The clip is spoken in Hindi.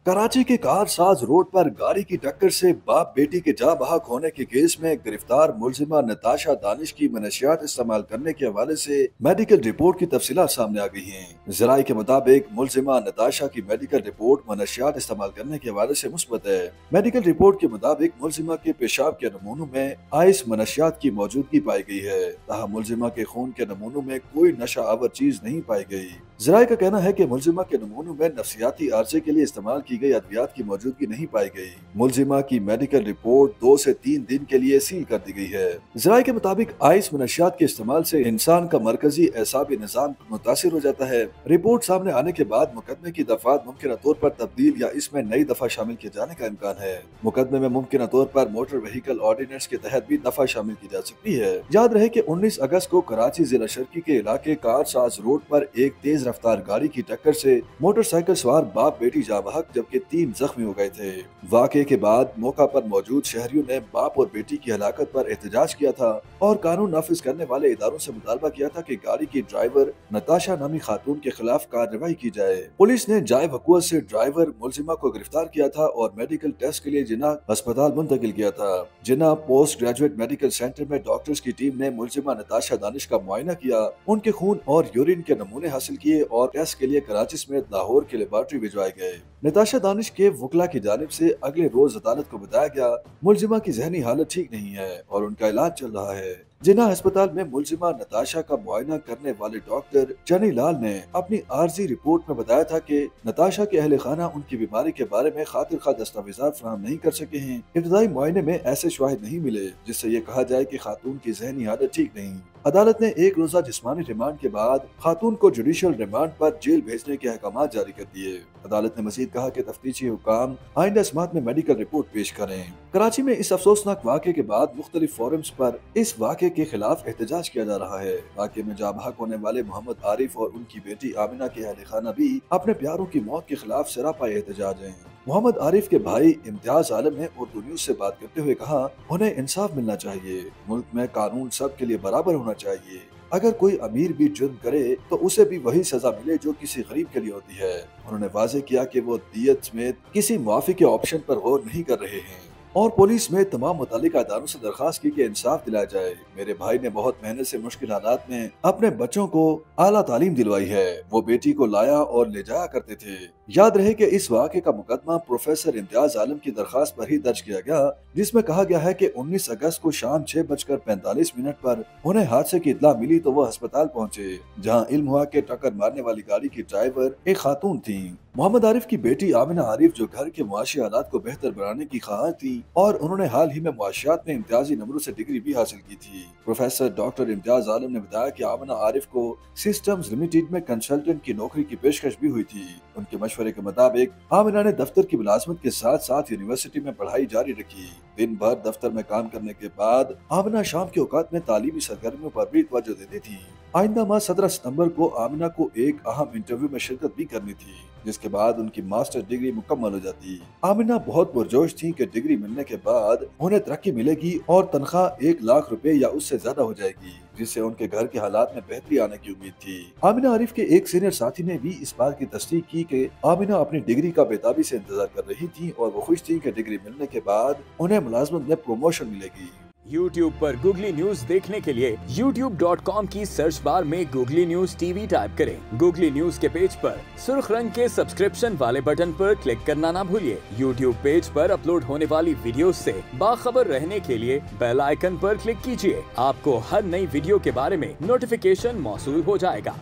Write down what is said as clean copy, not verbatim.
कराची के कारसाज रोड पर गाड़ी की टक्कर से बाप बेटी के जाँ बहक होने के केस में गिरफ्तार मुलजिमा नताशा दानिश की मनशियात इस्तेमाल करने के हवाले से मेडिकल रिपोर्ट की तफसीलात सामने आ गई हैं। जराये के मुताबिक मुलजिमा नताशा की मेडिकल रिपोर्ट मनशियात इस्तेमाल करने के हवाले से मुस्बत है। मेडिकल रिपोर्ट के मुताबिक मुलजिमा के पेशाब के नमूनों में आइस मनशियात की मौजूदगी पाई गई है। ताहम मुलजिमा के खून के नमूनों में कोई नशा आवर चीज नहीं पाई गई। जराये का कहना है कि मुलजिमा के नमूनों में नफ्सियाती आर्जे के लिए इस्तेमाल की गई अद्वियात की मौजूदगी नहीं पाई गई। मुलजिमा की मेडिकल रिपोर्ट 2 से 3 दिन के लिए सील कर दी गई है। जराये के मुताबिक आइस मनशियात के इस्तेमाल से इंसान का मरकजी एसाबी निजाम मुतासिर हो जाता है। रिपोर्ट सामने आने के बाद मुकदमे की दफात मुमकिन तौर पर तब्दील या इसमें नई दफा शामिल किए जाने का इम्कान है। मुकदमे में मुमकिन तौर पर मोटर व्हीकल ऑर्डिनेंस के तहत भी दफा शामिल की जा सकती है। याद रहे कि 19 अगस्त को कराची जिला शर्की के इलाके कारसाज रोड पर एक तेज रफ्तार गाड़ी की टक्कर से मोटरसाइकिल सवार बाप बेटी जाँ बहक जबकि 3 जख्मी हो गए थे। वाक़े के बाद मौका पर मौजूद शहरियों ने बाप और बेटी की हलाकत पर एहतजाज किया था और कानून नाफिज करने वाले इदारों से मुतालबा किया था कि गाड़ी की ड्राइवर नताशा नामी खातून के खिलाफ कार्रवाई की जाए। पुलिस ने जाए वक़ूअत से ड्राइवर मुलजिमा को गिरफ्तार किया था और मेडिकल टेस्ट के लिए जिन्ना अस्पताल मुंतकिल किया था। जिन्ना पोस्ट ग्रेजुएट मेडिकल सेंटर में डॉक्टर्स की टीम ने मुलजिमा नताशा दानिश का मुआयना किया, उनके खून और यूरिन के नमूने हासिल किए और टेस्ट के लिए कराची समेत लाहौर की लेबॉर्ट्री भिजवाए गए। नताशा दानिश के वकला की जानिब से अगले रोज अदालत को बताया गया मुलजिमा की जहनी हालत ठीक नहीं है और उनका इलाज चल रहा है। जिन्ना अस्पताल में मुलजिमा नताशा का मुआयना करने वाले डॉक्टर चनी लाल ने अपनी आर्जी रिपोर्ट में बताया था कि नताशा के अहले खाना उनकी बीमारी के बारे में खातिर खा दस्तावेजात फराहम नहीं कर सके हैं। इब्तदाई मुआयने में ऐसे शवाहिद नहीं मिले जिससे ये कहा जाए कि खातून की जहनी हालत ठीक नहीं। अदालत ने एक रोजा जिस्मानी रिमांड के बाद खातून को जुडिशल रिमांड पर जेल भेजने के अहकाम जारी कर दिए। अदालत ने मजीद कहा कि तफ्तीशी हुकाम आइंदा समात में मेडिकल रिपोर्ट पेश करें। कराची में इस अफसोसनाक वाक़े के बाद मुख्तलिफ फोरम्स पर इस वाक़े के खिलाफ एहतजाज किया जा रहा है। वाक़े में जाँ बहक होने वाले मोहम्मद आरिफ और उनकी बेटी आमिना के अहले खाना भी अपने प्यारों की मौत के खिलाफ सरापा एहतजाज हैं। मोहम्मद आरिफ के भाई इम्तियाज आलम ने उर्दू न्यूज से बात करते हुए कहा, उन्हें इंसाफ मिलना चाहिए। मुल्क में कानून सब के लिए बराबर होना चाहिए। अगर कोई अमीर भी जुर्म करे तो उसे भी वही सजा मिले जो किसी गरीब के लिए होती है। उन्होंने वाजे किया कि वो दियत समेत किसी मुआफी के ऑप्शन पर गौर नहीं कर रहे हैं और पुलिस में तमाम मुतालिका अदालों से दरखास्त की कि इंसाफ दिलाया जाए। मेरे भाई ने बहुत मेहनत से मुश्किल हालात में अपने बच्चों को आला तालीम दिलवाई है। वो बेटी को लाया और ले जाया करते थे। याद रहे कि इस वाक़े का मुकदमा प्रोफेसर इम्तियाज आलम की दरखास्त पर ही दर्ज किया गया, जिसमें कहा गया है कि 19 अगस्त को शाम 6:45 पर उन्हें हादसे की इत्तला मिली तो वो अस्पताल पहुंचे, जहां इल्म हुआ कि टक्कर मारने वाली गाड़ी की ड्राइवर एक खातून थी। मोहम्मद आरिफ की बेटी आमिना आरिफ जो घर के मुआशी हालात को बेहतर बनाने की ख्वाहिश थी और उन्होंने हाल ही में मुआशियात में इम्तियाजी नंबरों से डिग्री भी हासिल की थी। प्रोफेसर डॉक्टर इम्तियाज आलम ने बताया कि आमिना आरिफ को सिस्टम्स लिमिटेड में कंसल्टेंट की नौकरी की पेशकश भी हुई थी। उनके मशवरे के मुताबिक आमिना ने दफ्तर की मुलाजमत के साथ साथ यूनिवर्सिटी में पढ़ाई जारी रखी। दिन भर दफ्तर में काम करने के बाद आमिना शाम के औकात में तालीमी सरगर्मियों पर भी तवज्जो देती थी। आइंदा माह 17 सितंबर को आमिना को एक अहम इंटरव्यू में शिरकत भी करनी थी, जिसके बाद उनकी मास्टर डिग्री मुकम्मल हो जाती। आमिना बहुत पुरजोश थी कि डिग्री मिलने के बाद उन्हें तरक्की मिलेगी और तनख्वाह 1 लाख रुपए या उससे ज्यादा हो जाएगी, जिससे उनके घर के हालात में बेहतरी आने की उम्मीद थी। आमिना आरिफ के एक सीनियर साथी ने भी इस बात की तस्दीक की कि आमिना अपनी डिग्री का बेताबी से इंतजार कर रही थी और वो खुश थी कि डिग्री मिलने के बाद उन्हें मुलाजमत में प्रमोशन मिलेगी। YouTube पर गूगली न्यूज देखने के लिए youtube.com की सर्च बार में गूगली न्यूज टीवी टाइप करें। गूगली न्यूज के पेज पर सुर्ख रंग के सब्सक्रिप्शन वाले बटन पर क्लिक करना ना भूलिए। YouTube पेज पर अपलोड होने वाली वीडियो से बाखबर रहने के लिए बेल आइकन पर क्लिक कीजिए। आपको हर नई वीडियो के बारे में नोटिफिकेशन मौसूल हो जाएगा।